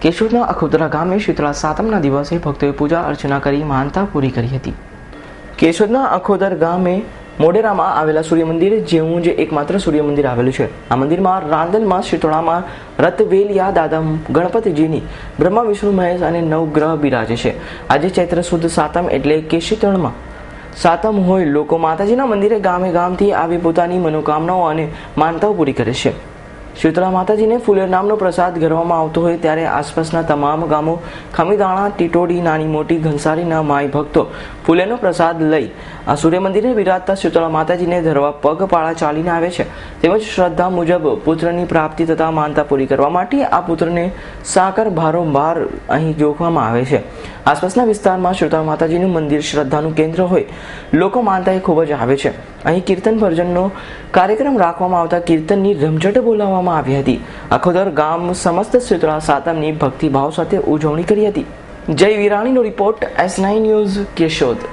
કેશોદના અખોદરા ગામે શીતળા સાતમના દિવસે ભક્તોએ પૂજા અર્ચના કરી માનતા પૂરી કરી હતી. કેશોદના અખોદર ગામે મોઢેરામાં આવેલા સૂર્ય મંદિર જેવું જ એકમાત્ર સૂર્ય મંદિર આવેલું છે. આ મંદિરમાં રાંદલમાં શીતળામાં રતવેલિયા દાદા ગણપતિજીની બ્રહ્મા વિષ્ણુ મહેશ અને નવગ્રહ બિરાજે છે. આજે ચૈત્ર સુદ સાતમ એટલે કે શીતળમાં સાતમ હોય લોકો માતાજીના મંદિરે ગામે ગામથી આવી પોતાની મનોકામનાઓ અને માનતાઓ પૂરી કરે છે. શીતળા માતાજીને ફુલેર નામનો પ્રસાદ ધરવામાં આવતો હોય ત્યારે આસપાસના તમામ ગામો ખમીદાણા, ટીટોડી, નાની મોટી, ઘનસારીના માઈ ભક્તો ફુલેરનો પ્રસાદ લઈ આ સૂર્ય મંદિરે બિરાજતા શીતળા માતાજીને ધરવા પગપાળા ચાલીને આવે છે. તેમજ શ્રદ્ધા મુજબ પુત્રની પ્રાપ્તિ તથા માનતા પૂરી કરવા માટે આ પુત્રને સાકર ભારંવાર અહીં જોખવામાં આવે છે. આસપાસના વિસ્તારમાં શીતળા માતાજીનું મંદિર શ્રદ્ધાનું કેન્દ્ર હોય લોકો માનતાએ ખૂબ જ આવે છે. અહીં કીર્તન ભજનનો કાર્યક્રમ રાખવામાં આવતા કીર્તનની રમઝટ બોલાવવામાં આવી હતી. અખોદર ગામ સમસ્ત શીતળા સાતમની ભક્તિભાવ સાથે ઉજવણી કરી હતી. જય વિરાણીનો રિપોર્ટ S9 ન્યૂઝ કેશોદ.